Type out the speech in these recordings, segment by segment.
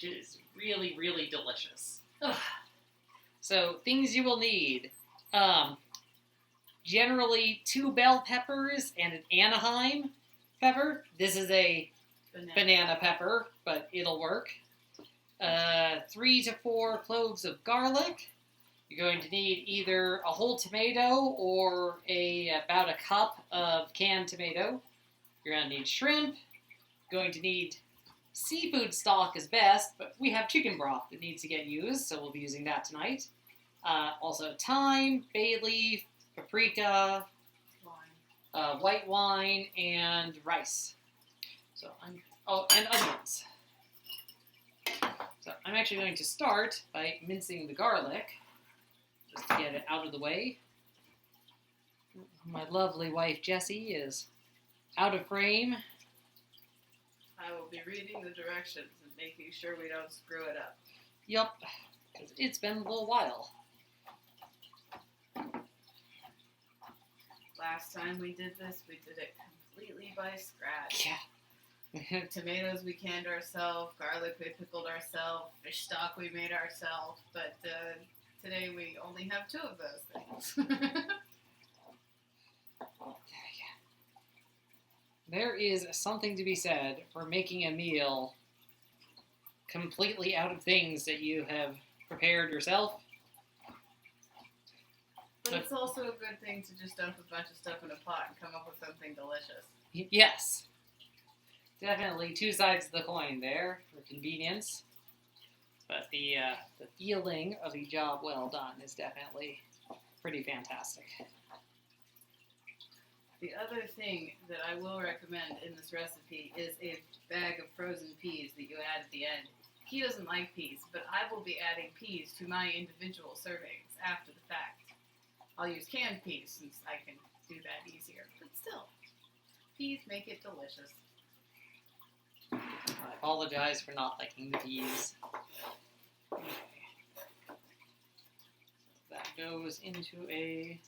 It is really, really delicious. Ugh. So, things you will need. Generally, 2 bell peppers and an Anaheim pepper. This is a banana pepper, but it'll work. 3 to 4 cloves of garlic. You're going to need either a whole tomato or about a cup of canned tomato. You're going to need shrimp. You're going to need seafood stock is best, but we have chicken broth that needs to get used, so we'll be using that tonight. Also thyme, bay leaf, paprika, white wine, and rice. And onions. So I'm actually going to start by mincing the garlic, just to get it out of the way. My lovely wife Jessie is out of frame. I will be reading the directions and making sure we don't screw it up. Yup, because it's been a little while. Last time we did this, we did it completely by scratch. Yeah. Tomatoes we canned ourselves, garlic we pickled ourselves, fish stock we made ourselves, but today we only have 2 of those things. There is something to be said for making a meal completely out of things that you have prepared yourself. But it's also a good thing to just dump a bunch of stuff in a pot and come up with something delicious. Yes. Definitely 2 sides of the coin there for convenience. But the feeling of a job well done is definitely pretty fantastic. The other thing that I will recommend in this recipe is a bag of frozen peas that you add at the end. He doesn't like peas, but I will be adding peas to my individual servings after the fact. I'll use canned peas since I can do that easier, but still, peas make it delicious. I apologize for not liking the peas. Okay. So that goes into a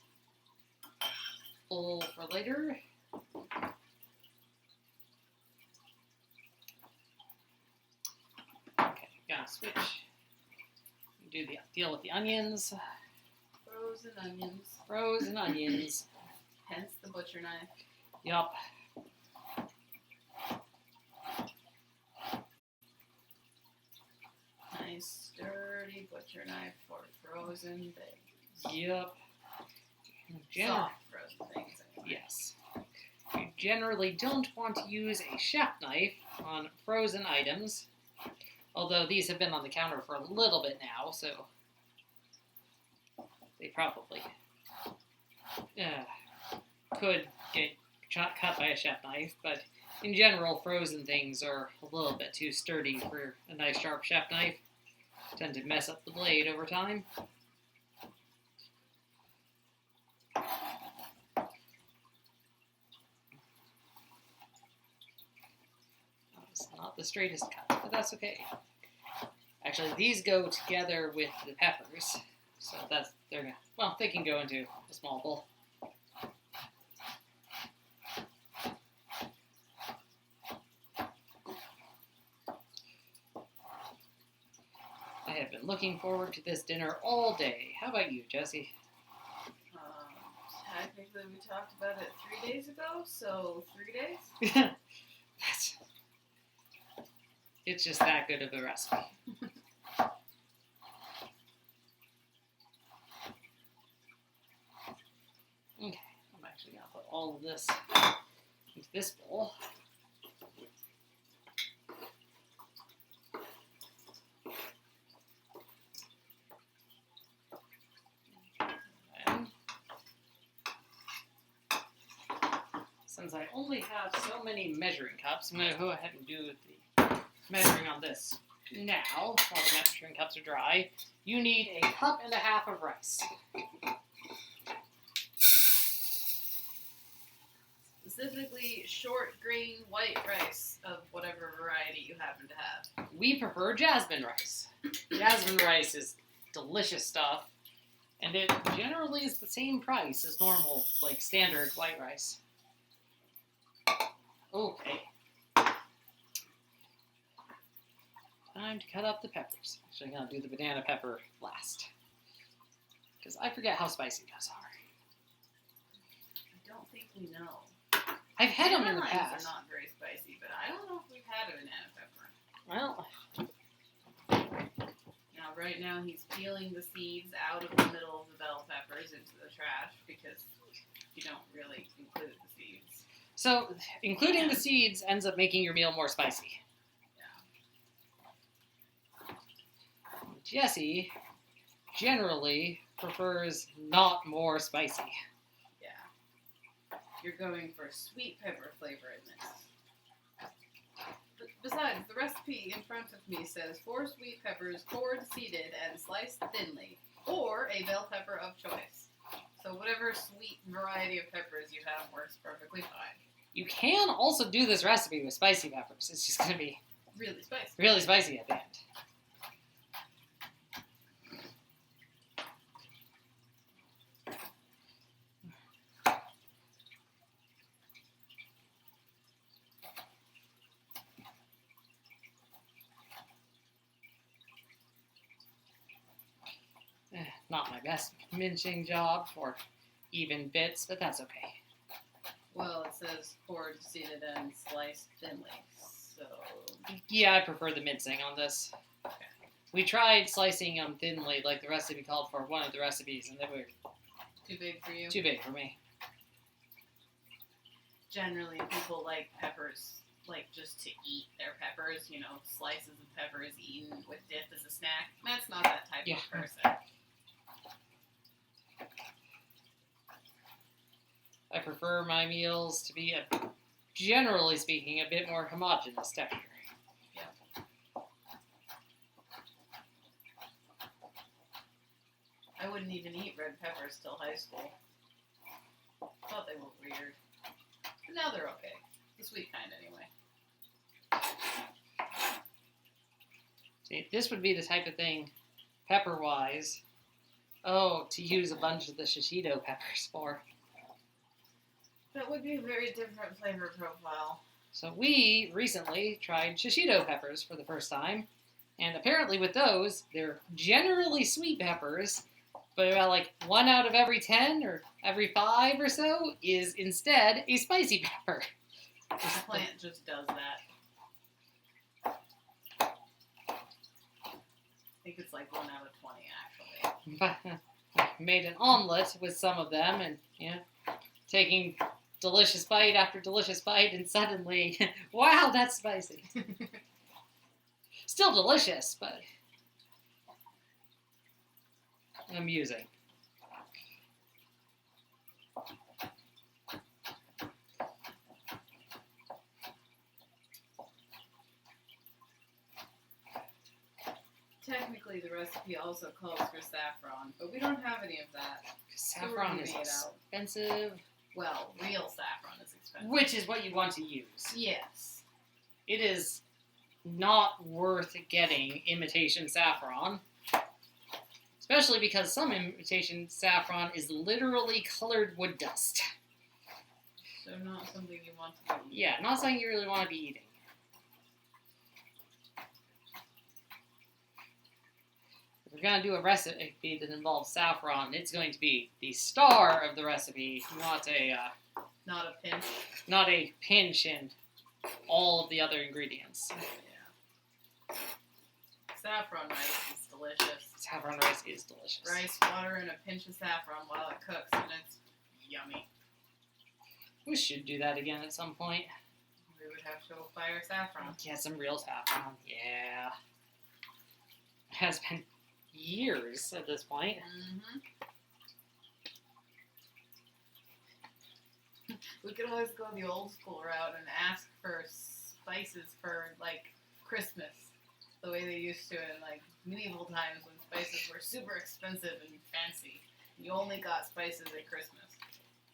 bowl for later. Okay, gotta switch. Do the deal with the onions. Frozen onions. Frozen onions. Hence the butcher knife. Yup. Nice sturdy butcher knife for frozen things. Yup. Soft frozen things. Anyway. Yes. You generally don't want to use a chef knife on frozen items, although these have been on the counter for a little bit now, so they probably could get cut by a chef knife, but in general, frozen things are a little bit too sturdy for a nice sharp chef knife. Tend to mess up the blade over time. It's not the straightest cut, but that's okay. Actually, these go together with the peppers, so they can go into a small bowl. I have been looking forward to this dinner all day. How about you, Jessie? Technically, we talked about it 3 days ago, so 3 days? It's just that good of a recipe. Okay, I'm actually going to put all of this into this bowl. And since I only have so many measuring cups, I'm going to go ahead and do the measuring on this now, while the measuring cups are dry. You need a cup and a half of rice. Specifically, short grain white rice of whatever variety you happen to have. We prefer jasmine rice. Jasmine rice is delicious stuff, and it generally is the same price as normal, like standard white rice. Okay. time to cut up the peppers. Actually, I'm going to do the banana pepper last. Because I forget how spicy those are. I don't think we know. I've had them in the Limes past. are not very spicy, but I don't know if we've had a banana pepper. Well, Now, right now, he's peeling the seeds out of the middle of the bell peppers into the trash because you don't really include the seeds. so including the seeds ends up making your meal more spicy. Yeah. Jesse generally prefers not more spicy. Yeah. You're going for sweet pepper flavor in this. Besides, the recipe in front of me says 4 sweet peppers, cored, seeded, and sliced thinly, or a bell pepper of choice. So whatever sweet variety of peppers you have works perfectly fine. You can also do this recipe with spicy peppers. It's just going to be Really spicy. really spicy at the end. Not my best mincing job for even bits, but that's okay. Well, it says cored, seeded, and sliced thinly. So Yeah, I prefer the mincing on this. okay. We tried slicing them thinly, like the recipe called for one of the recipes, and they were Too big for you? too big for me. Generally, people like peppers, like just to eat their peppers, you know, slices of peppers eaten with dip as a snack. Matt's not that type Yeah. of person. I prefer my meals to be, generally speaking, a bit more homogeneous texture. I wouldn't even eat red peppers till high school. Thought they were weird. But now they're okay. The sweet kind, anyway. See, this would be the type of thing, pepper-wise, to use a bunch of the shishito peppers for. That would be a very different flavor profile. So we recently tried shishito peppers for the first time, and apparently with those, they're generally sweet peppers, but about like 1 out of every 10 or every 5 or so is instead a spicy pepper. The plant just does that. I think it's like 1 out of 20, actually. But made an omelet with some of them, and taking delicious bite after delicious bite, and suddenly, wow, that's spicy. Still delicious, but amusing. Technically, the recipe also calls for saffron, but we don't have any of that. Saffron is expensive. Well, real saffron is expensive. Which is what you want to use. Yes. It is not worth getting imitation saffron. Especially because some imitation saffron is literally colored wood dust. So not something you want to eat. Yeah, not something you really want to be eating. If we're going to do a recipe that involves saffron, it's going to be the star of the recipe, not Not a pinch. not a pinch in all of the other ingredients. Yeah. Saffron rice is delicious. Saffron rice is delicious. Rice, water, and a pinch of saffron while it cooks, and it's yummy. We should do that again at some point. We would have to fire saffron. Get some real saffron. Yeah. It has been years at this point. Mm-hmm. We could always go the old school route and ask for spices for, like, Christmas. The way they used to in, like, medieval times when spices were super expensive and fancy. You only got spices at Christmas.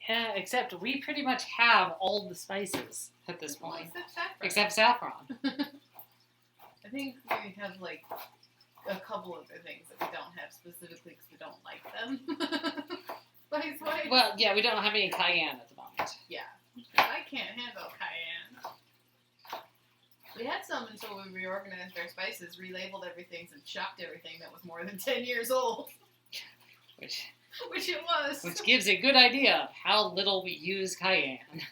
Yeah, except we pretty much have all the spices at this Well, point. except saffron. Except saffron. I think we have, like, a couple other things that we don't have specifically because we don't like them. Spice-wise. Well, yeah, we don't have any cayenne at the moment. Yeah. I can't handle cayenne. We had some until we reorganized our spices, relabeled everything, and shopped everything that was more than 10 years old. Which it was. Which gives a good idea of how little we use cayenne.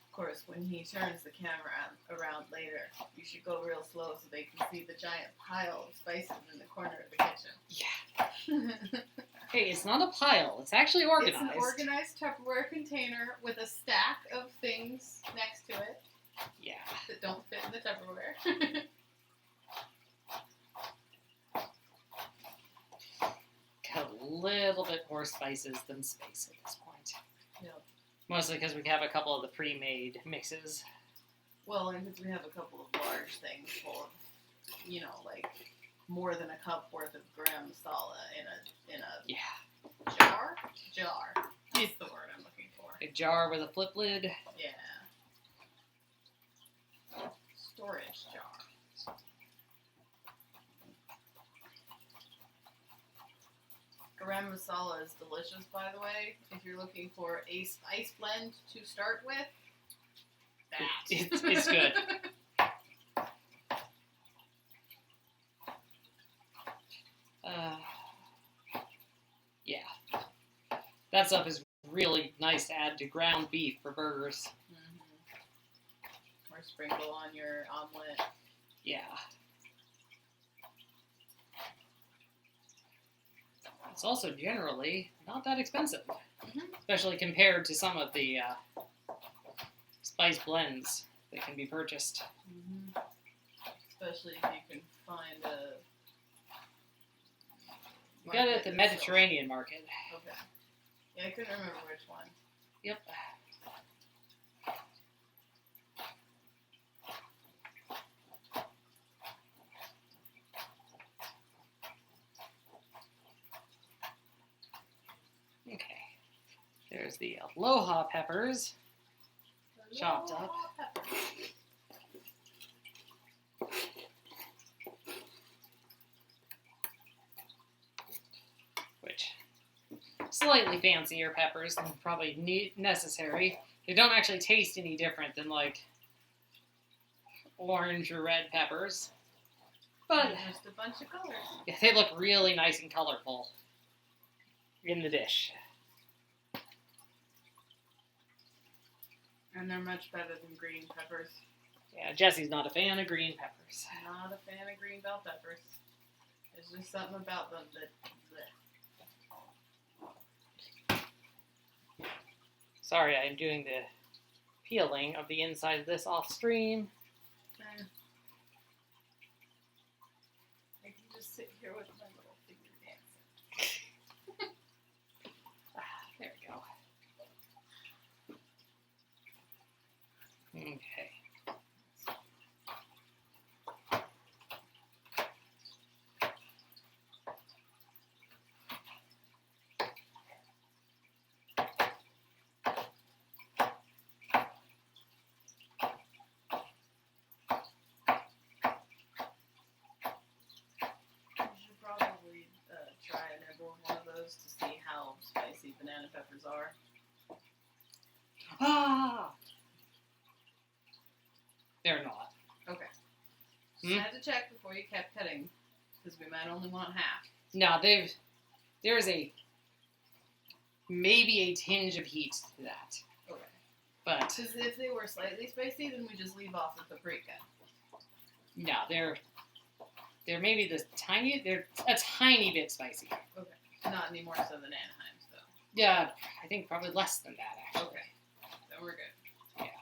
Of course, when he turns the camera around later, you should go real slow so they can see the giant pile of spices in the corner of the kitchen. Yeah. Hey, it's not a pile. It's actually organized. It's an organized Tupperware container with a stack of things next to it. Yeah. That don't fit in the Tupperware. Got a little bit more spices than space at this point. Yep. Mostly because we have a couple of the pre-made mixes. Well, and because we have a couple of large things full of, like more than a cup worth of garam masala in a jar. That's the word I'm looking for. A jar with a flip lid. Yeah. Storage jar. Garam masala is delicious, by the way. If you're looking for a spice blend to start with, it's good. Yeah. That stuff is really nice to add to ground beef for burgers. Or sprinkle on your omelet. Yeah. It's also generally not that expensive, especially compared to some of the spice blends that can be purchased. Especially if you can find a... You got it at the Mediterranean market. Okay. Yeah, I couldn't remember which one. Yep. Okay. There's the aloha peppers. Chopped up. Which, slightly fancier peppers than probably necessary. They don't actually taste any different than, like, orange or red peppers. But just a bunch of colors. Yeah, they look really nice and colorful in the dish. And they're much better than green peppers. Yeah, Jesse's not a fan of green peppers. Not a fan of green bell peppers. There's just something about them that... Sorry, I'm doing the peeling of the inside of this off stream. I can just sit here with my little finger dancing. There we go. Okay. To see how spicy banana peppers are. Ah! They're not. Okay. Just had to check before you kept cutting, because we might only want half. No, there's maybe a tinge of heat to that. Okay. But because if they were slightly spicy, then we just leave off the paprika. No, they're maybe they're a tiny bit spicy. Okay. Not any more so than Anaheim's, though. Yeah, I think probably less than that, actually. Okay. Then we're good. Yeah.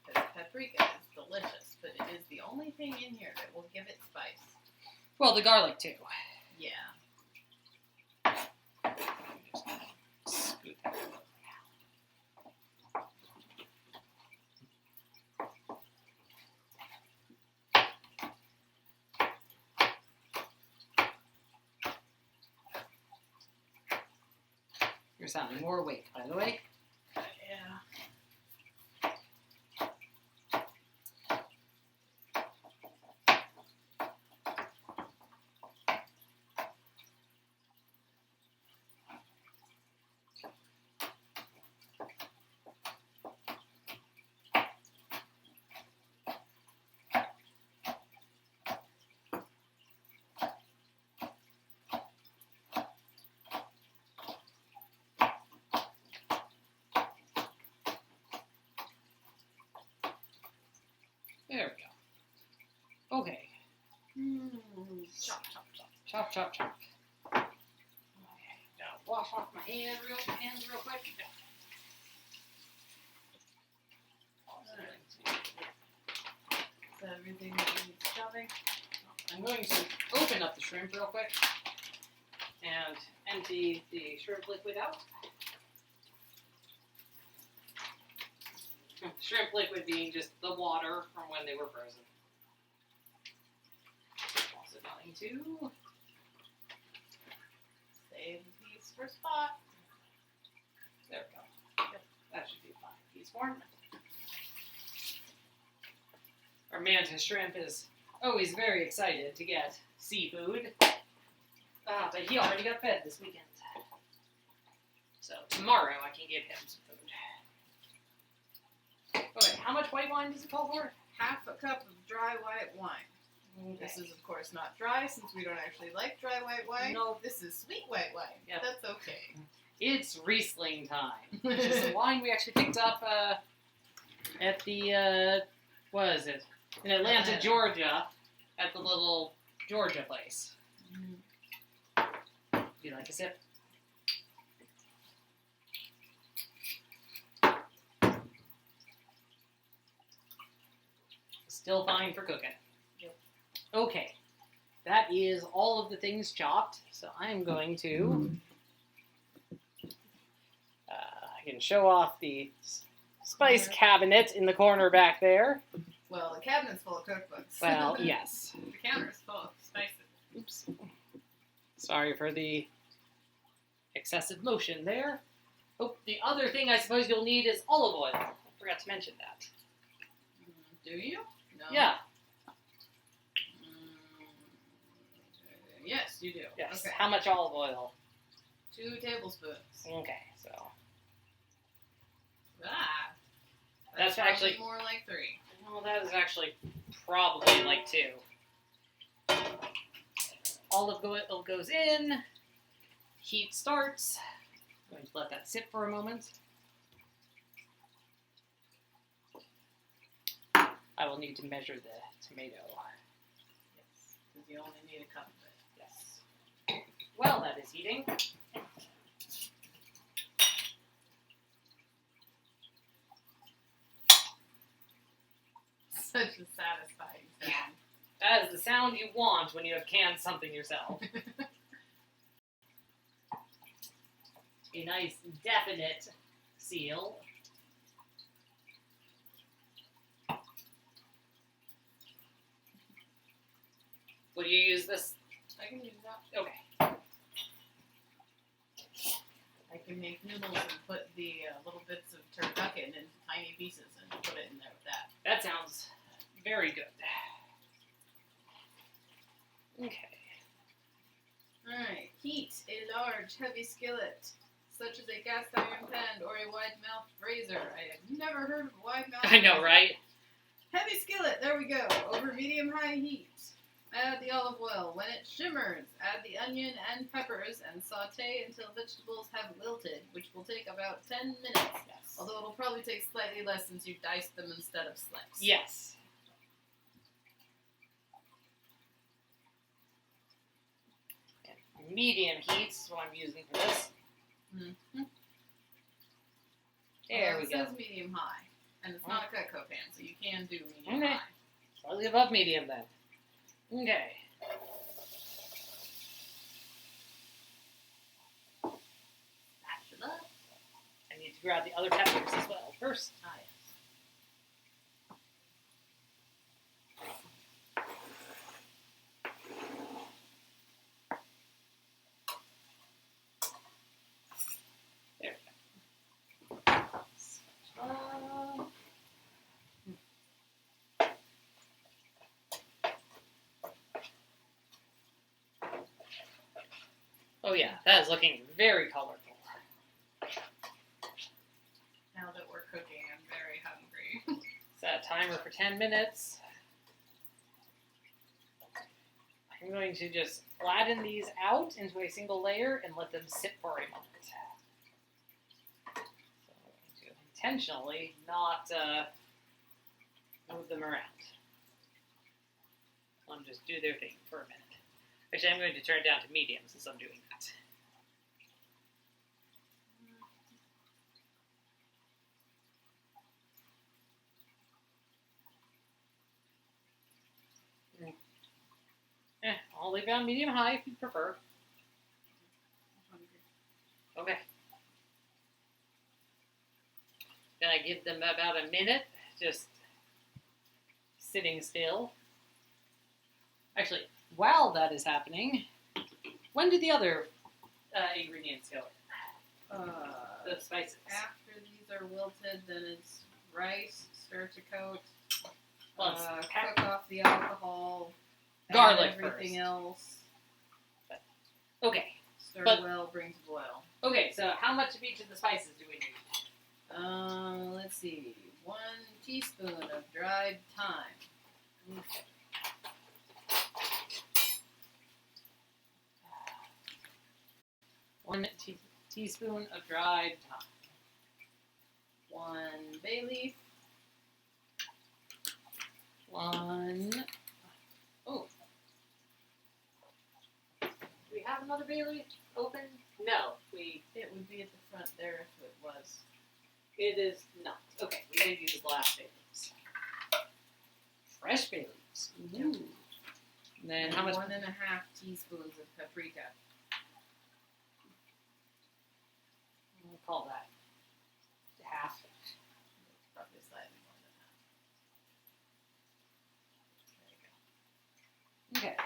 Because paprika is delicious, but it is the only thing in here that will give it spice. Well, the garlic, too. Yeah. Just scoot that over. You're sounding more awake, by the way. Yeah. chop, chop, chop, chop, chop, chop. Okay, gotta wash off my hands real quick. Is that everything that you need chopping? I'm going to open up the shrimp real quick and empty the shrimp liquid out. Shrimp liquid being just the water from when they were frozen. Also going to Save the piece for spot. there we go. Yep, that should be a fine piece form. Our mantis shrimp is always very excited to get seafood. But he already got fed this weekend. So tomorrow I can give him some food. Okay, how much white wine does it call for? Half a cup of dry white wine. Okay. This is, of course, not dry since we don't actually like dry white wine. No. This is sweet white wine. Yep. That's okay. It's Riesling time, which is a wine we actually picked up at the, what is it? In Atlanta, Georgia, at the little Georgia place. Do you like a sip? Still fine for cooking. Yep. Okay, that is all of the things chopped, so I'm going to I can show off the spice cabinet in the corner back there. Well, the cabinet's full of cookbooks. Well, yes. The counter's full of spices. Oops. Sorry for the excessive motion there. Oh, the other thing I suppose you'll need is olive oil. I forgot to mention that. Do you? No. Yeah. Yes, you do. Yes. Okay. How much olive oil? 2 tablespoons. Okay, so Ah. That's probably actually- more like 3. well, that is actually probably like 2. Olive oil goes in. Heat starts. I'm going to let that sit for a moment. I will need to measure the tomato. Yes, because you only need a cup of it. Yes. Well, that is heating. Such a satisfying sound. That is the sound you want when you have canned something yourself. A nice, definite seal. Would you use this? I can use that. Okay. I can make noodles and put the little bits of turducken into tiny pieces and put it in there with that. That sounds very good. Okay. Alright, heat a large, heavy skillet, such as a cast iron pan or a wide-mouthed brazier. I have never heard of a wide-mouthed I know, brazier. right? Heavy skillet, there we go, over medium-high heat. Add the olive oil. When it shimmers, add the onion and peppers and saute until vegetables have wilted, which will take about 10 minutes. Yes. Although it'll probably take slightly less since you diced them instead of sliced. Yes. And medium heat is what I'm using for this. Mm-hmm. There we It go. says medium-high, and it's not a Cutco pan, so you can do medium-high. Okay. Slightly above medium then. Okay. Spatula. I need to grab the other peppers as well first. Ah, yes. There we go. Oh yeah, that is looking very colorful. Now that we're cooking, I'm very hungry. Set a timer for 10 minutes. I'm going to just flatten these out into a single layer and let them sit for a moment. So I'm going to intentionally not move them around. Let them just do their thing for a minute. Actually, I'm going to turn it down to medium since I'm doing that. I'll leave it on medium-high if you prefer. Okay. Then I give them about a minute, just sitting still. Actually, while that is happening, when do the other ingredients go in? The spices. After these are wilted, then it's rice, stir to coat, Well, cook off the alcohol, garlic everything first. else. Okay. Stir well, bring to boil. Okay, so how much of each of the spices do we need? Let's see. 1 teaspoon of dried thyme. Okay. 1 teaspoon of dried thyme. 1 bay leaf. 1. Oh. Do we have another bay leaf open? No, It would be at the front there if it was. it is not. Okay, we did use the last bay leaves. Fresh bay leaves. Ooh. And then how much? 1.5 teaspoons of paprika. We'll call that half. Probably slightly more than Okay.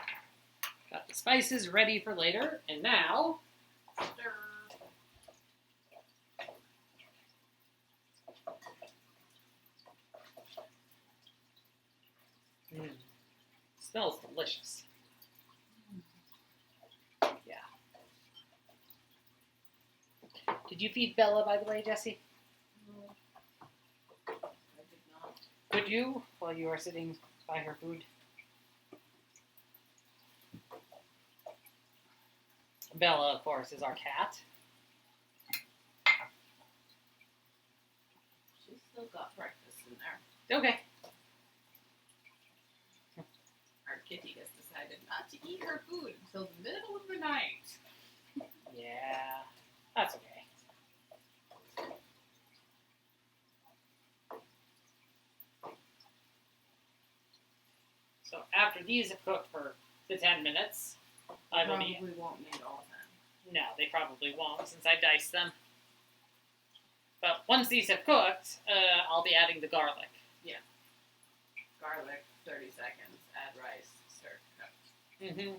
Got the spices ready for later, and now that. Stir. Smells delicious. Yeah. Did you feed Bella, by the way, Jessie? No, I did not. Could you, while you are sitting by her food? Bella, of course, is our cat. She's still got breakfast in there. Okay. Our kitty has decided not to eat her food until the middle of the night. Yeah, that's okay. So after these have cooked for the 10 minutes, I will be... Probably won't need all of them. No, they probably won't since I diced them. But once these have cooked, I'll be adding the garlic. Garlic, 30 seconds. Add rice. Stir to cook. Mm-hmm.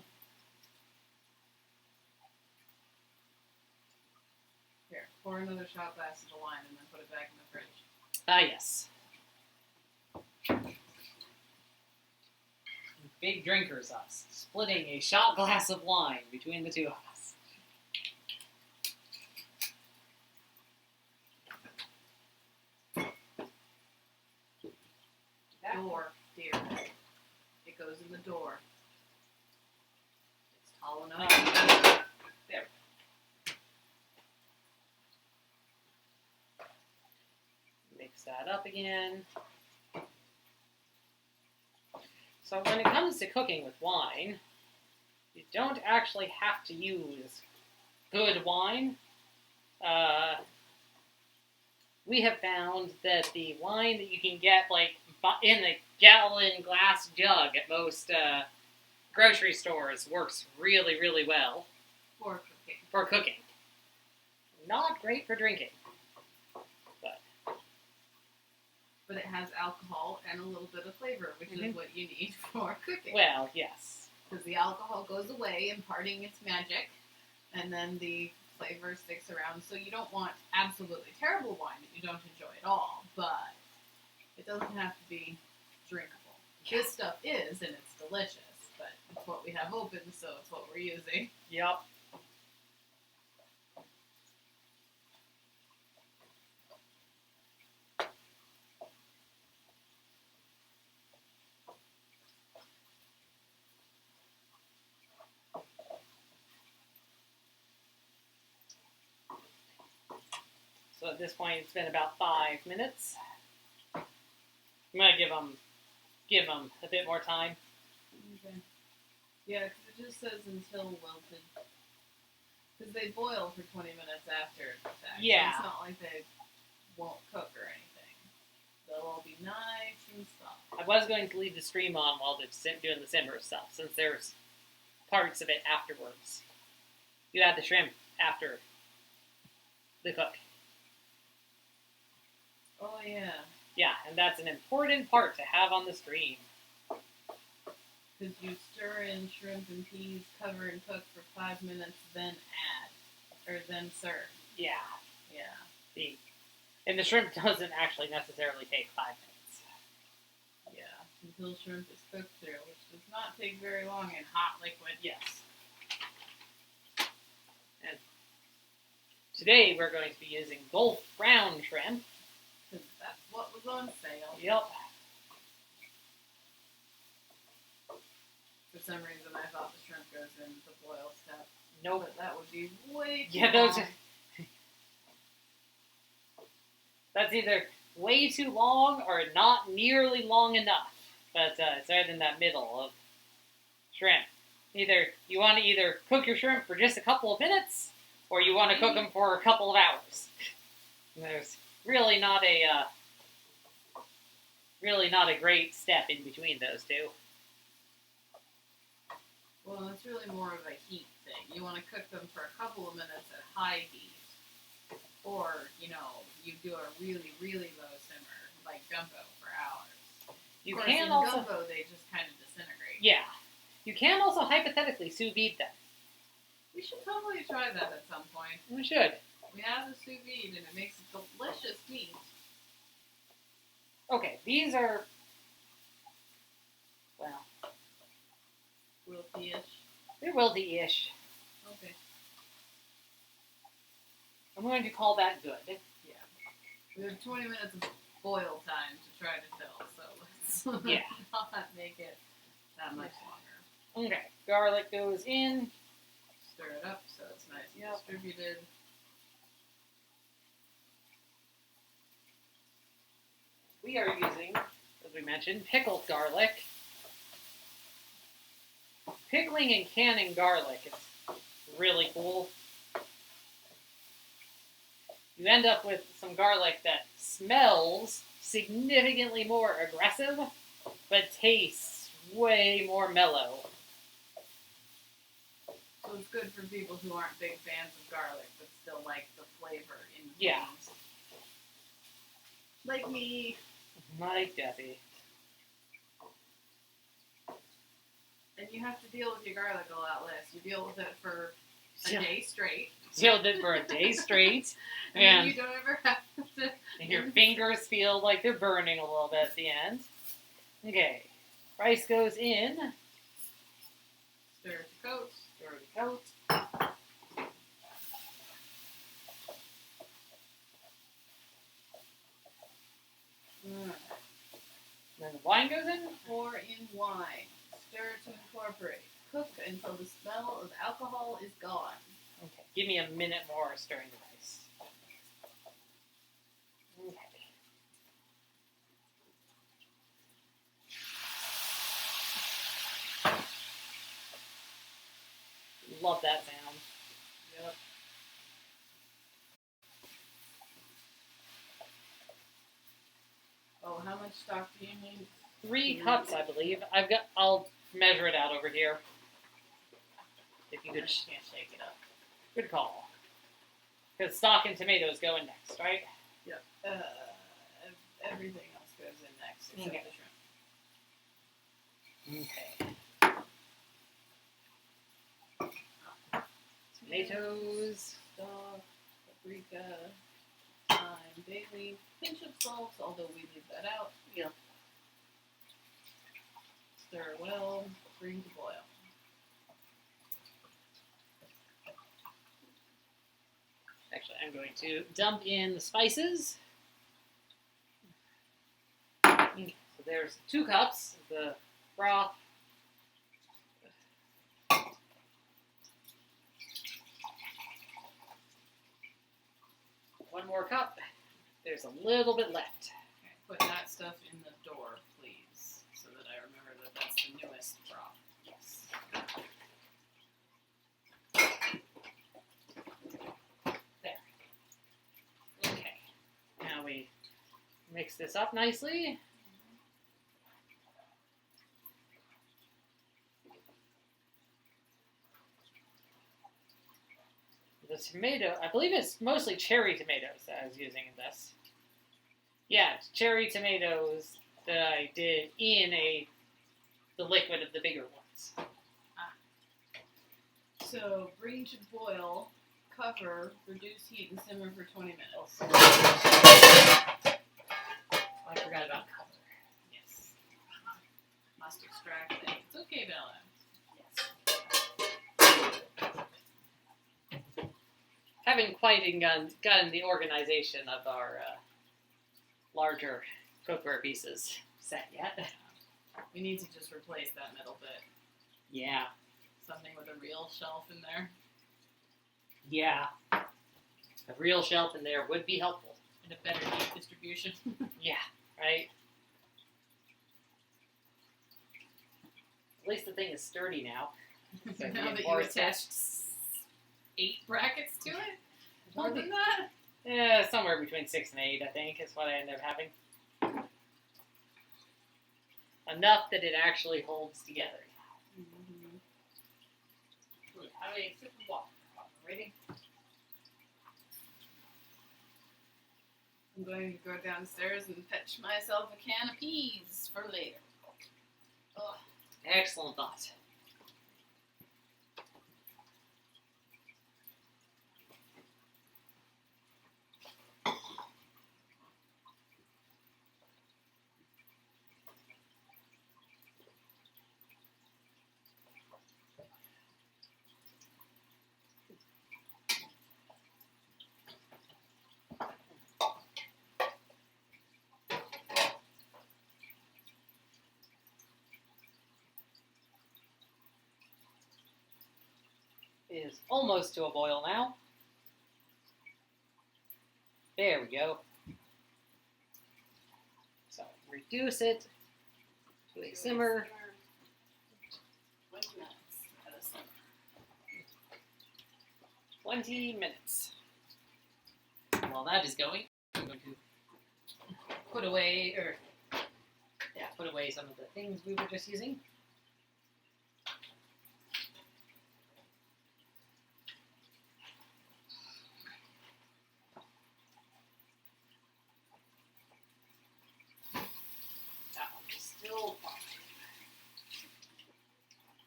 Here, pour another shot glass of the wine and then put it back in the fridge. Ah, yes. Big drinkers, us. Splitting a shot glass of wine between the two of us. Door, dear. It goes in the door. It's tall enough. There. Mix that up again. So when it comes to cooking with wine, you don't actually have to use good wine. We have found that the wine that you can get like in a gallon glass jug at most grocery stores works really, really well For cooking. for cooking. Not great for drinking. But it has alcohol and a little bit of flavor, which is what you need for cooking. Well, yes. Because the alcohol goes away, imparting its magic, and then the flavor sticks around. So you don't want absolutely terrible wine that you don't enjoy at all, but it doesn't have to be drinkable. Yeah. This stuff is, and it's delicious, but it's what we have open, so it's what we're using. Yep. So at this point, it's been about 5 minutes. I'm gonna give them a bit more time. Okay. Yeah, because it just says until wilted. Because they boil for 20 minutes after the fact. Yeah. So it's not like they won't cook or anything. They'll all be nice and soft. I was going to leave the stream on while they're doing the simmer stuff, since there's parts of it afterwards. You add the shrimp after the cook. Oh, yeah. Yeah, and that's an important part to have on the stream. Because you stir in shrimp and peas, cover and cook for 5 minutes, then add. Or then serve. Yeah. Yeah. And the shrimp doesn't actually necessarily take 5 minutes. Yeah. Until shrimp is cooked through, which does not take very long in hot liquid. Yes. And today we're going to be using Gulf brown shrimp. Because that's what was on sale. Yep. For some reason, I thought the shrimp goes in the boil step. Nope. But that would be way too Yeah, those long. That's either way too long or not nearly long enough. But it's right in that middle of shrimp. You want to either cook your shrimp for just a couple of minutes, or you want to cook them for a couple of hours. And there's really not a great step in between those two. Well, it's really more of a heat thing. You want to cook them for a couple of minutes at high heat. Or, you do a really, really low simmer, like gumbo, for hours. You of course, can in also gumbo, they just kind of disintegrate. Yeah. You can also hypothetically sous vide them. We should totally try that at some point. We should. We have the sous vide, and it makes a delicious meat. Okay, these are, well, Wilty-ish. they're wilty-ish. Okay. I'm going to call that good. Yeah. We have 20 minutes of boil time to try to fill, so let's Yeah. not make it that much longer. Okay, garlic goes in. Stir it up so it's nice and Yep. distributed. We are using, as we mentioned, pickled garlic. Pickling and canning garlic is really cool. You end up with some garlic that smells significantly more aggressive, but tastes way more mellow. So it's good for people who aren't big fans of garlic, but still like the flavor in Yeah. things. Like me. Like Jesse. And you have to deal with your garlic a lot less. You deal with it for a Yeah. day straight. Chilled it for a day straight, And then and you don't ever have to... your fingers feel like they're burning a little bit at the end. Okay, rice goes in. Stir to coat. Stir the coat. Then the wine goes in. Pour in wine. Stir to incorporate. Cook until the smell of alcohol is gone. Okay, give me a minute more stirring the rice. Okay. Love that sound. Yep. Oh, how much stock do you need? 3 cups, I believe. I'll measure it out over here. If you I could, just can't shake it up. good call. Because stock and tomatoes go in next, right? Yep. Everything else goes in next except Okay. the shrimp. Okay. Tomatoes. Stock, paprika, thyme, bay leaf, pinch of salt, although we leave that out. Yep. Stir well, bring to boil. Actually, I'm going to dump in the spices. So there's 2 cups of the broth. One more cup. There's a little bit left. Okay, put that stuff in the door, please, so that I remember that that's the newest broth. Yes. Mix this up nicely. The tomato, I believe it's mostly cherry tomatoes that I was using in this. Yeah, it's cherry tomatoes that I did in the liquid of the bigger ones. So bring to boil, cover, reduce heat, and simmer for 20 minutes. I forgot about cover. Yes. Must extract it. It's okay, Bella. Haven't quite gotten the organization of our larger cookware pieces set yet. We need to just replace that middle bit. Yeah. Something with a real shelf in there. Yeah. A real shelf in there would be helpful. And a better heat distribution. Yeah, right? At least the thing is sturdy now. So Now that you attached 8 brackets to it? More than that? Yeah, somewhere between 6 and 8, I think, is what I ended up having. Enough that it actually holds together. Mm-hmm. Have a sip of water. Ready? I'm going to go downstairs and fetch myself a can of peas for later. Ugh. Excellent thought. Is almost to a boil now. There we go. So reduce it to a simmer. 20 minutes at a simmer. 20 minutes. While that is going, I'm going to put away some of the things we were just using.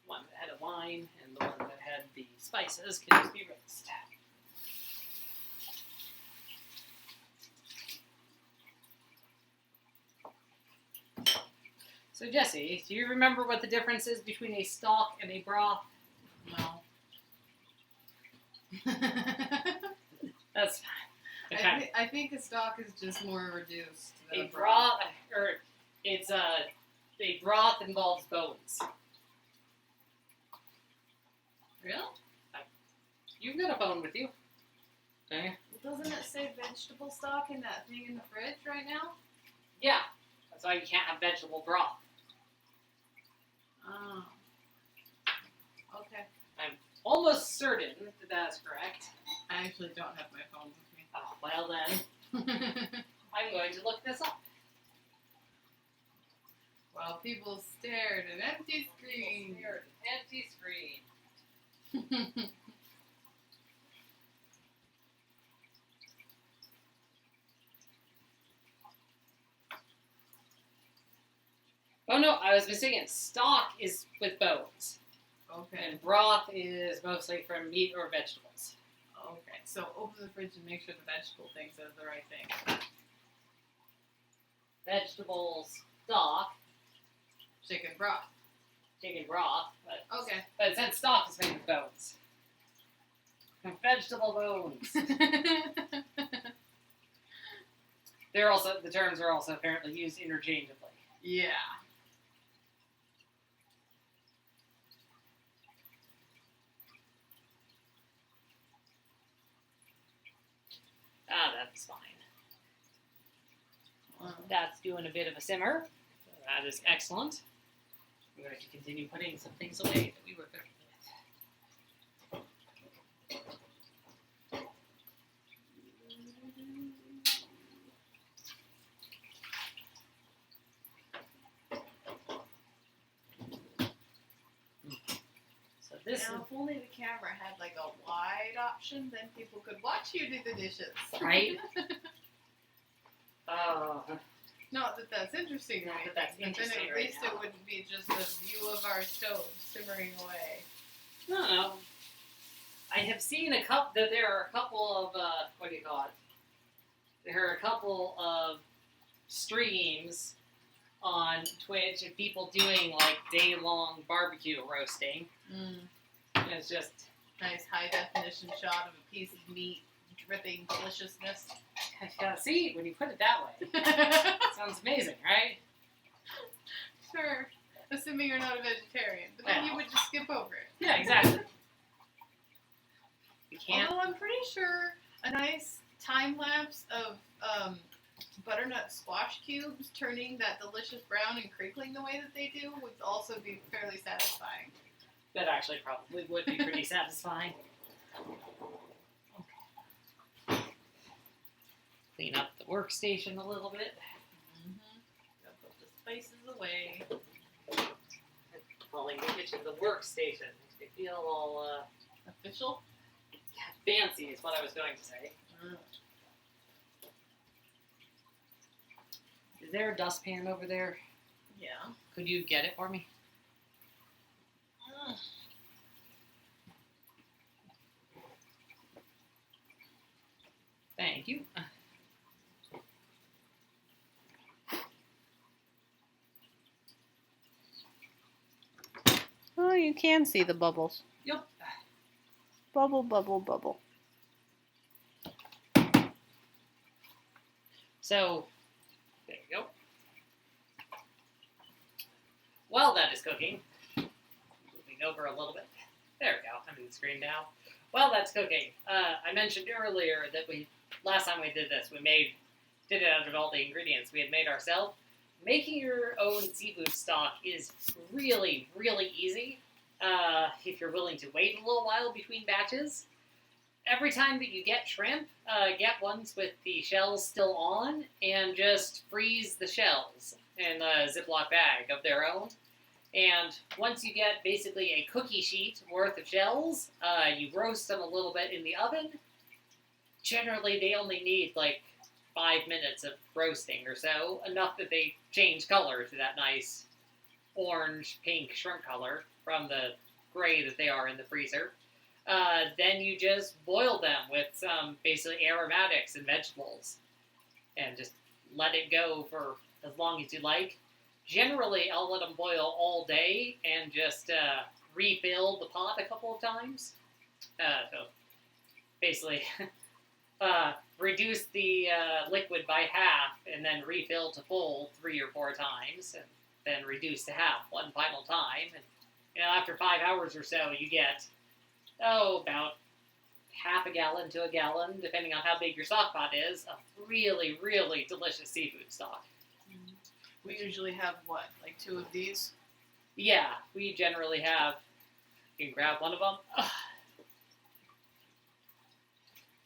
One that had a wine, and the one that had the spices can just be rinsed. So Jesse, do you remember what the difference is between a stock and a broth? No. That's fine. I think a stock is just more reduced than A broth, a broth involves bones. Really? You've got a bone with you. Okay. Doesn't it say vegetable stock in that thing in the fridge right now? Yeah. That's why you can't have vegetable broth. Oh. Okay. I'm almost certain that that's correct. I actually don't have my phone with me. Oh, well then, I'm going to look this up. While people stared at an empty screen. Empty screen. Oh no, I was mistaken. Stock is with bones. Okay. And broth is mostly from meat or vegetables. Okay. So open the fridge and make sure the vegetable thing says the right thing. Vegetables, stock, Chicken broth. chicken broth, but Okay. it said stock is made with bones. Vegetable bones. The terms are also apparently used interchangeably. Yeah. That's fine. Wow. That's doing a bit of a simmer. That is excellent. We're going to continue putting some things away that we were cooking with. this Now, if only the camera had like a wide option, then people could watch you do the dishes. Right? Not that that's interesting, Not right? that that's interesting Then at right least now. it wouldn't be just a view of our stove simmering away. I don't know. I have seen that there are a couple of, what do you call it? There are a couple of streams on Twitch of people doing like day-long barbecue roasting. Mm. And it's just Nice high definition shot of a piece of meat dripping deliciousness. see when you put it that way, it sounds amazing, right? Sure. Assuming you're not a vegetarian, but then you would just skip over it. Yeah, exactly. You can't. Although I'm pretty sure a nice time lapse of butternut squash cubes turning that delicious brown and crinkling the way that they do would also be fairly satisfying. That actually probably would be pretty satisfying. Clean up the workstation a little bit. Gotta put the spices away. Calling the kitchen the workstation makes me feel all Official? fancy is what I was going to say. Is there a dustpan over there? Yeah. Could you get it for me? Thank you. Oh, you can see the bubbles. Yep. Bubble, bubble, bubble. So, there you go. While that is cooking, moving over a little bit. There we go. I'm in the screen now. While that's cooking, I mentioned earlier that last time we did this, did it out of all the ingredients we had made ourselves. Making your own seafood stock is really, really easy if you're willing to wait a little while between batches. Every time that you get shrimp, get ones with the shells still on and just freeze the shells in a Ziploc bag of their own. And once you get basically a cookie sheet worth of shells, you roast them a little bit in the oven. Generally, they only need like 5 minutes of roasting or so, enough that they change color to that nice orange-pink shrimp color from the gray that they are in the freezer. Then you just boil them with some basically aromatics and vegetables and just let it go for as long as you like. Generally, I'll let them boil all day and just refill the pot a couple of times. So basically, reduce the liquid by half and then refill to full 3 or 4 times, and then reduce to half one final time. And after 5 hours or so, you get about half a gallon to a gallon, depending on how big your stock pot is, of really, really delicious seafood stock. We usually have, what, like 2 of these? Yeah, we generally have. You can grab one of them.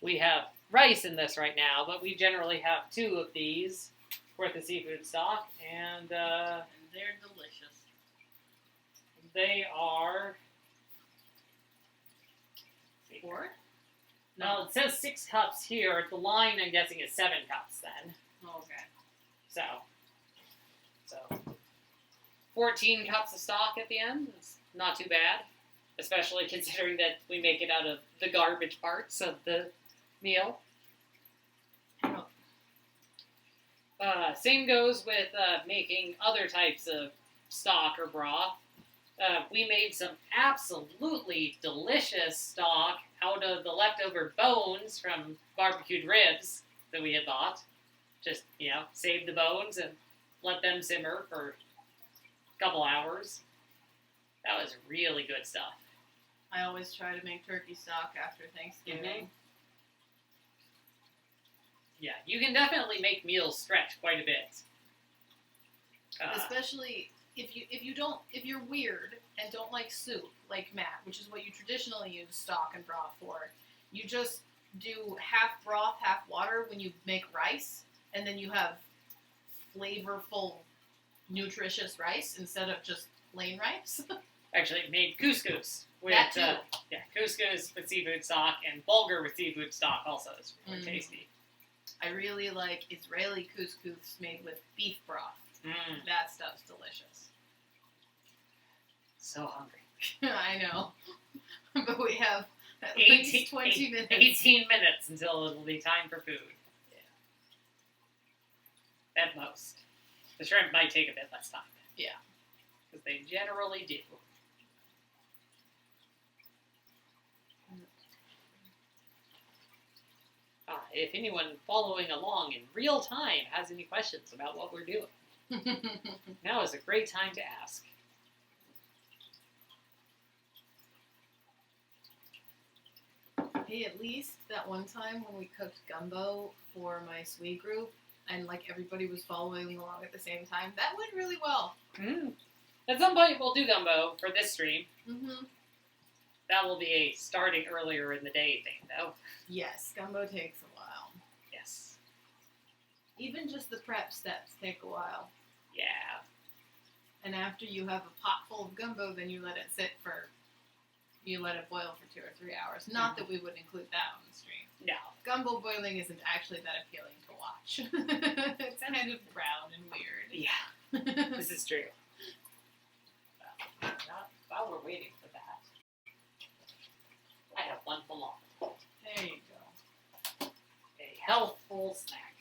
We have rice in this right now, but we generally have 2 of these worth of seafood stock, and And they're delicious. they are. 4? No, it says 6 cups here. The line, I'm guessing, is 7 cups then. Okay. So 14 cups of stock at the end. It's not too bad, especially considering that we make it out of the garbage parts of the meal. Same goes with making other types of stock or broth. We made some absolutely delicious stock out of the leftover bones from barbecued ribs that we had bought. Just, save the bones and let them simmer for a couple hours. That was really good stuff. I always try to make turkey stock after Thanksgiving. Yeah, you can definitely make meals stretch quite a bit. Especially if you're weird and don't like soup, like Matt, which is what you traditionally use stock and broth for, you just do half broth, half water when you make rice, and then you have flavorful, nutritious rice instead of just plain rice. Actually made couscous with That too. Couscous with seafood stock and bulgur with seafood stock. Also, it's really tasty. I really like Israeli couscous made with beef broth. That stuff's delicious. So hungry. I know, but we have at least 20 minutes. 18 minutes until it'll be time for food. Yeah. At most. The shrimp might take a bit less time. Yeah. Because they generally do. If anyone following along in real time has any questions about what we're doing, now is a great time to ask. Hey, at least that one time when we cooked gumbo for my SWE group, and like everybody was following along at the same time, that went really well. At some point, we'll do gumbo for this stream. Mm-hmm. That will be a starting earlier in the day thing, though. Yes, gumbo takes a while. Yes. Even just the prep steps take a while. Yeah. And after you have a pot full of gumbo, then you let it boil for 2 or 3 hours. Not that we would include that on the stream. No. Gumbo boiling isn't actually that appealing to watch. It's kind of brown and weird. Yeah. This is true. While we're waiting for that, I have one full on. There you go. A healthful snack.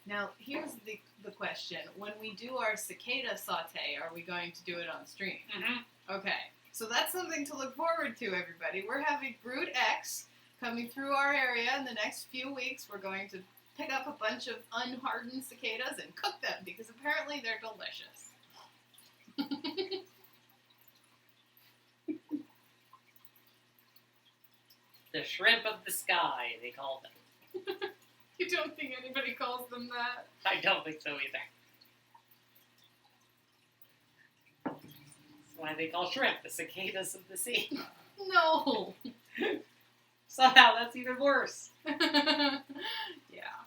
Now, here's the question. When we do our cicada saute, are we going to do it on stream? Mm-hmm. Okay. So that's something to look forward to, everybody. We're having Brood X coming through our area in the next few weeks. We're going to pick up a bunch of unhardened cicadas and cook them because apparently they're delicious. The shrimp of the sky, they call them. You don't think anybody calls them that? I don't think so either. That's why they call shrimp the cicadas of the sea. No. Somehow that's even worse. Yeah.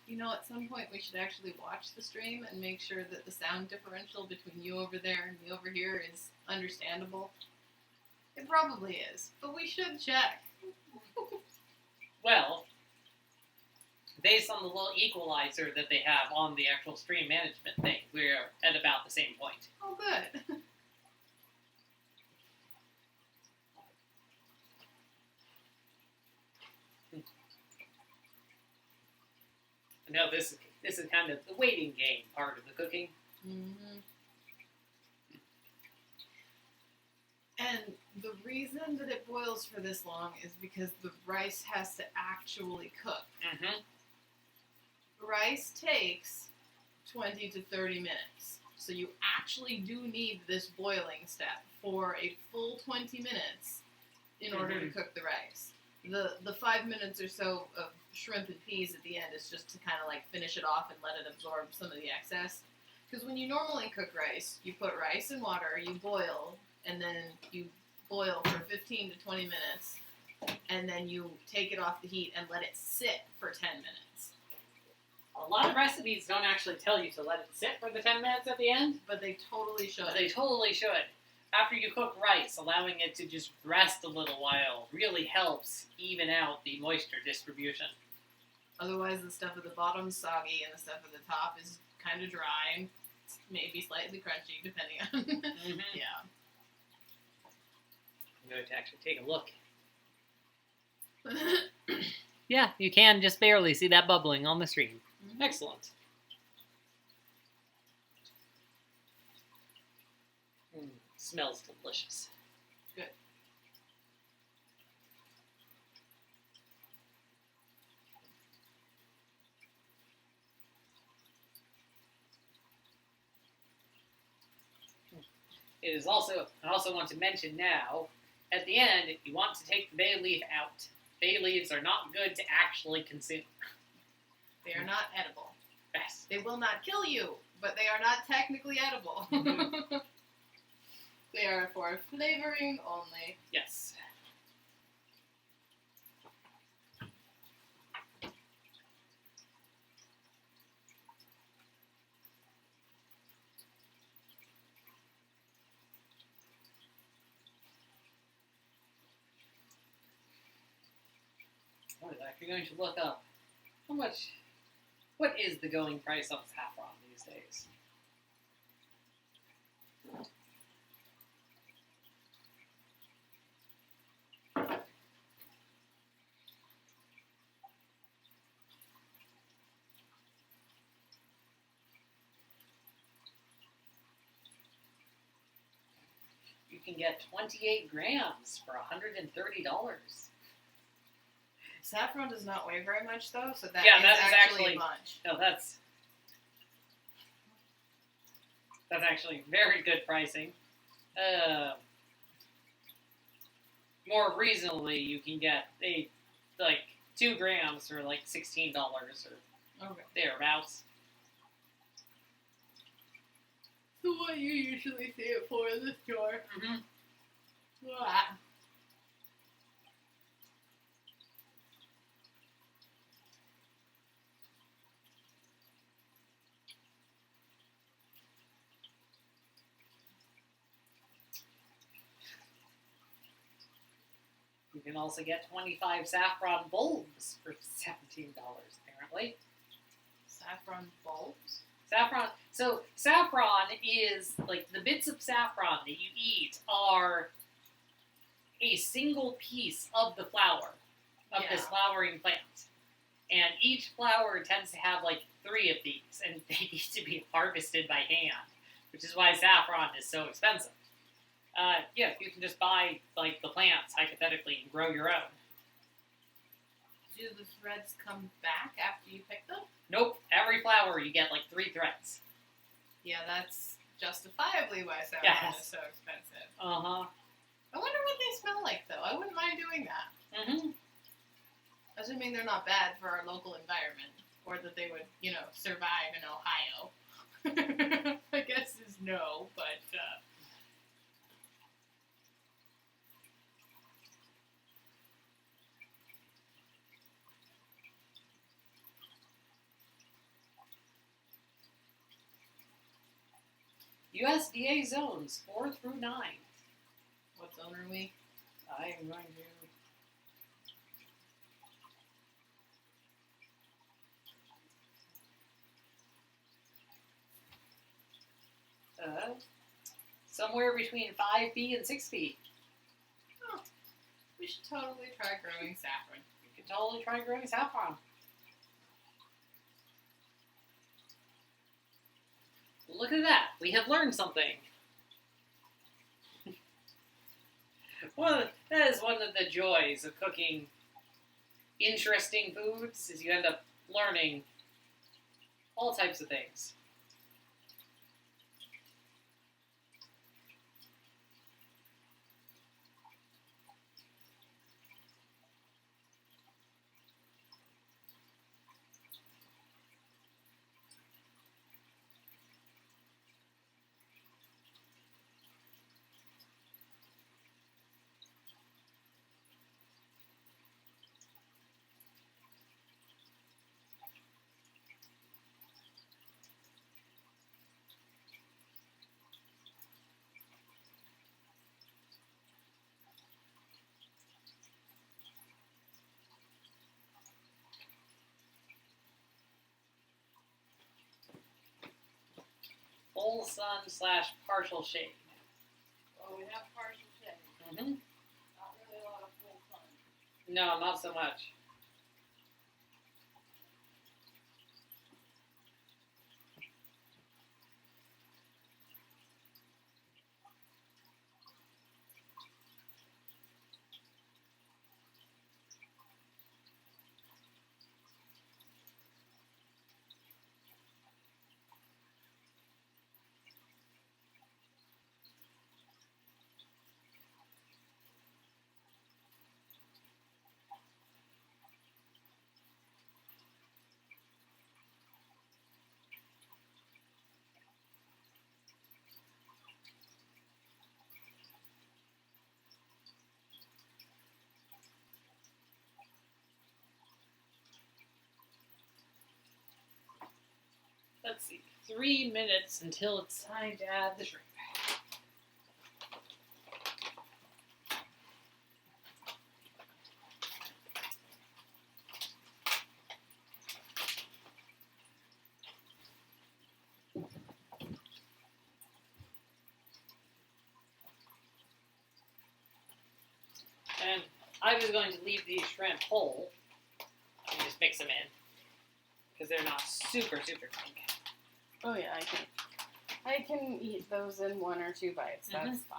You know, at some point we should actually watch the stream and make sure that the sound differential between you over there and me over here is understandable. It probably is, but we should check. Well, based on the little equalizer that they have on the actual stream management thing, we're at about the same point. Oh, good. No, this is kind of the waiting game part of the cooking. Mm-hmm. And the reason that it boils for this long is because the rice has to actually cook. Mm-hmm. Rice takes 20 to 30 minutes. So you actually do need this boiling step for a full 20 minutes in order to cook the rice. The 5 minutes or so of shrimp and peas at the end is just to kind of like finish it off and let it absorb some of the excess. Because when you normally cook rice, you put rice in water, you boil, and then you boil for 15 to 20 minutes, and then you take it off the heat and let it sit for 10 minutes. A lot of recipes don't actually tell you to let it sit for the 10 minutes at the end. But they totally should. But they totally should. After you cook rice, allowing it to just rest a little while really helps even out the moisture distribution. Otherwise, the stuff at the bottom's soggy and the stuff at the top is kind of dry and maybe slightly crunchy, depending on... Yeah. I'm going to actually take a look. Yeah, you can just barely see that bubbling on the stream. Mm-hmm. Excellent. Smells delicious. Good. It is also, I also want to mention now, at the end, you want to take the bay leaf out. Bay leaves are not good to actually consume. They are not edible. Yes. They will not kill you, but they are not technically edible. Mm-hmm. They are for flavoring only. Yes. What is that? You're going to look up what is the going price of saffron these days? You can get 28 grams for $130. Saffron does not weigh very much, though, so that Yeah, is actually a bunch. No, that's actually very good pricing. More reasonably, you can get like 2 grams for like $16 or Okay. thereabouts. So what you usually see it for in the store? Mm-hmm. Wow. You can also get 25 saffron bulbs for $17, apparently. Saffron bulbs? Saffron. So saffron is like the bits of saffron that you eat are a single piece of the flower of this flowering plant, and each flower tends to have like 3 of these, and they need to be harvested by hand, which is why saffron is so expensive. Yeah, you can just buy like the plants hypothetically and grow your own. Do the threads come back after you pick them? Nope. Every flower you get like 3 threads. Yeah, that's justifiably why saffron is so expensive. Uh-huh. I wonder what they smell like, though. I wouldn't mind doing that. Mm-hmm. Assuming they're not bad for our local environment, or that they would, survive in Ohio. I guess is no, but, USDA zones 4 through 9. What zone are we? I'm going to... somewhere between 5B and 6B. Oh, we should totally try growing saffron. You can totally try growing saffron. Look at that. We have learned something. That is one of the joys of cooking interesting foods, is you end up learning all types of things. Full sun / partial shade. Oh, we have partial shade. Mm-hmm. Not really a lot of full sun. No, not so much. Let's see, 3 minutes until it's time to add the shrimp. I was going to leave these shrimp whole and just mix them in because they're not super big. Oh yeah, I can eat those in 1 or 2 bites. That's fine.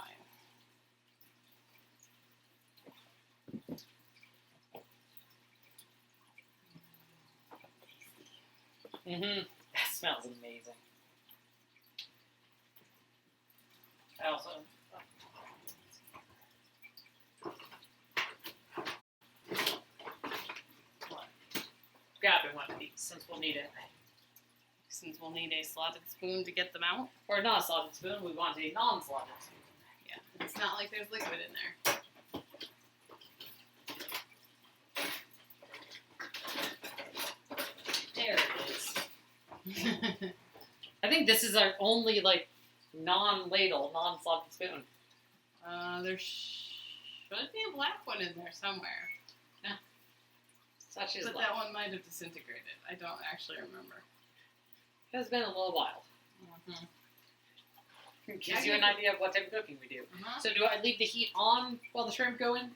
That smells amazing. I also. What? Grabbing one of these since we'll need it. Since we'll need a slotted spoon to get them out. Or not a slotted spoon, we want a non-slotted spoon. Yeah, it's not like there's liquid in there. There it is. I think this is our only, like, non-ladle, non-slotted spoon. There should be a black one in there somewhere. Yeah. Such is But life. that one might have disintegrated. I don't actually remember. It has been a little while. It gives you an idea of what type of cooking we do. So do I leave the heat on while the shrimp go in?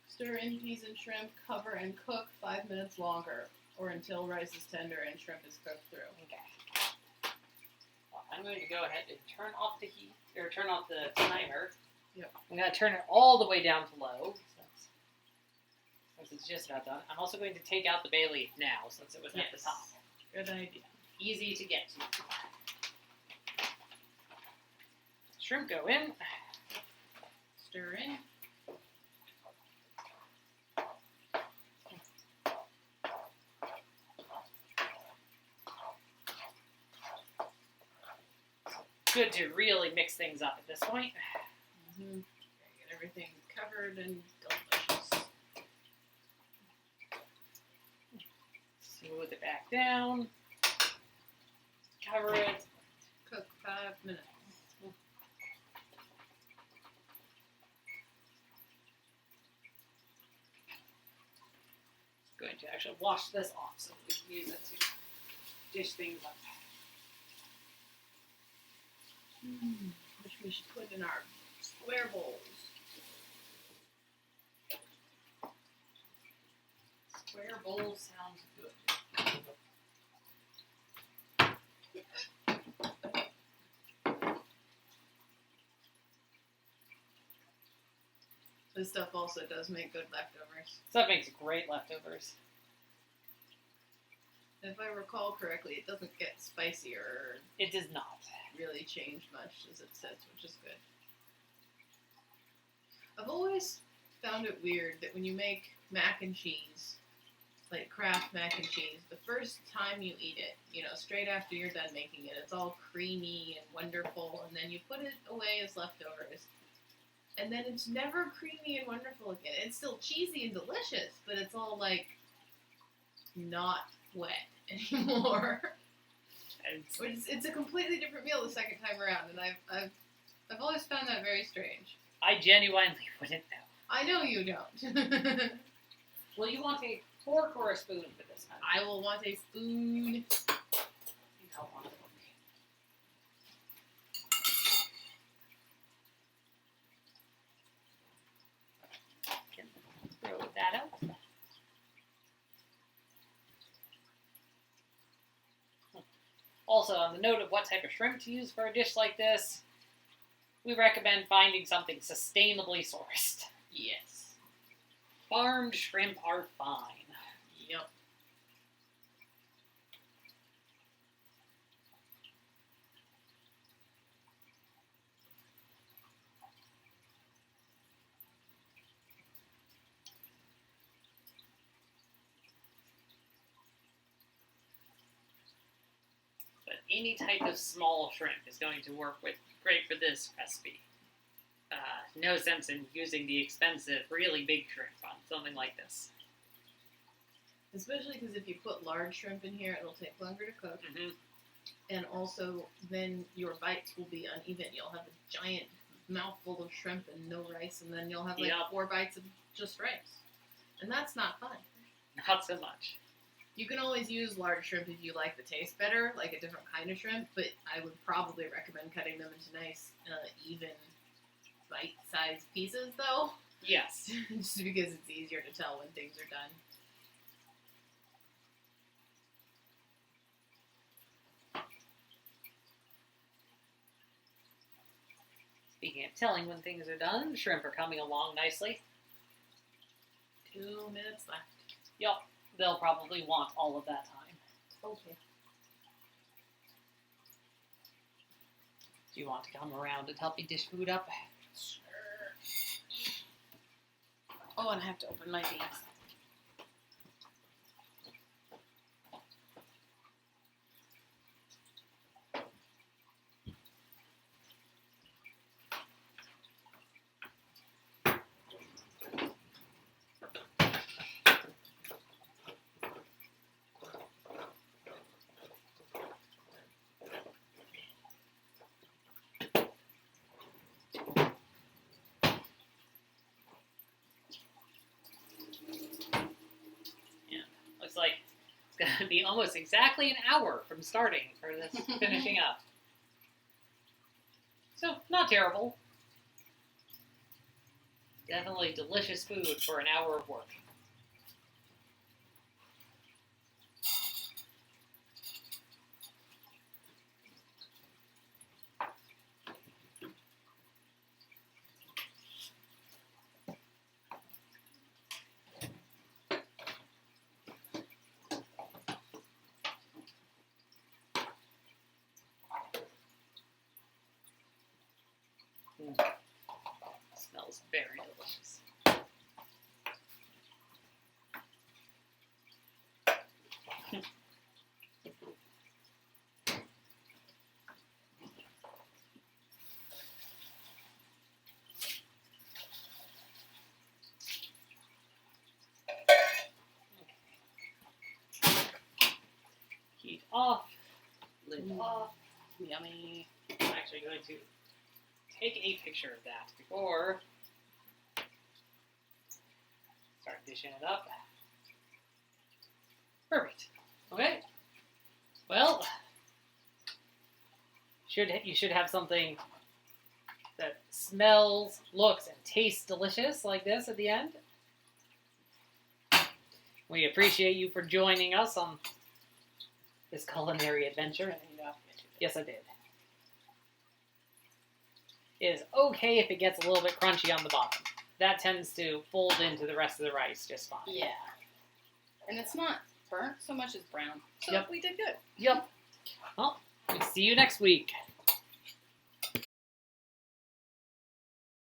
Stir in peas and shrimp, cover and cook 5 minutes longer, or until rice is tender and shrimp is cooked through. Okay. Well, I'm going to go ahead and turn off the heat, or turn off the timer. Yep. I'm going to turn it all the way down to low, since it's just about done. I'm also going to take out the bay leaf now, since it was at the top. Good idea. Easy to get to. Shrimp go in. Stir in. Good to really mix things up at this point. Get everything covered and delicious. Smooth it back down. Cover it. Cook 5 minutes. Going to actually wash this off so we can use it to dish things up. Which we should put in our square bowls. Square bowl sounds good. This stuff also does make good leftovers. So that makes great leftovers. If I recall correctly, it doesn't get spicier or It does not. really change much as it sits, which is good. I've always found it weird that when you make mac and cheese, like Kraft mac and cheese, the first time you eat it, straight after you're done making it, it's all creamy and wonderful, and then you put it away as leftovers. And then it's never creamy and wonderful again. It's still cheesy and delicious, but it's all like not wet anymore. It's a completely different meal the second time around, and I've always found that very strange. I genuinely wouldn't know. I know you don't. Well, you want a fork or a spoon for this one? I will want a spoon. You don't want a fork. Can throw that out. Also, on the note of what type of shrimp to use for a dish like this, we recommend finding something sustainably sourced. Yes. Farmed shrimp are fine. Yep. But any type of small shrimp is going to work great for this recipe. No sense in using the expensive, really big shrimp on something like this. Especially because if you put large shrimp in here, it'll take longer to cook. Mm-hmm. And also, then your bites will be uneven. You'll have a giant mouthful of shrimp and no rice, and then you'll have 4 bites of just rice. And that's not fun. Not so much. You can always use large shrimp if you like the taste better, like a different kind of shrimp, but I would probably recommend cutting them into nice, even bite-sized pieces, though. Yes. Just because it's easier to tell when things are done. Speaking of telling when things are done, shrimp are coming along nicely. 2 minutes left. Yup, they'll probably want all of that time. Okay. Do you want to come around and help me dish food up? Sure. Oh, and I have to open my beans. Looks like it's going to be almost exactly an hour from starting for this finishing up. So, not terrible. Definitely delicious food for an hour of work. Smells very delicious. Heat off, lid off. Yummy. I'm actually going to take a picture of that before start dishing it up. Perfect. Okay. Well, you should have something that smells, looks, and tastes delicious like this at the end. We appreciate you for joining us on this culinary adventure. Yes, I did. It is okay if it gets a little bit crunchy on the bottom. That tends to fold into the rest of the rice just fine. Yeah. And it's not burnt so much as brown. So Yep. we did good. Yep. Well, we'll see you next week.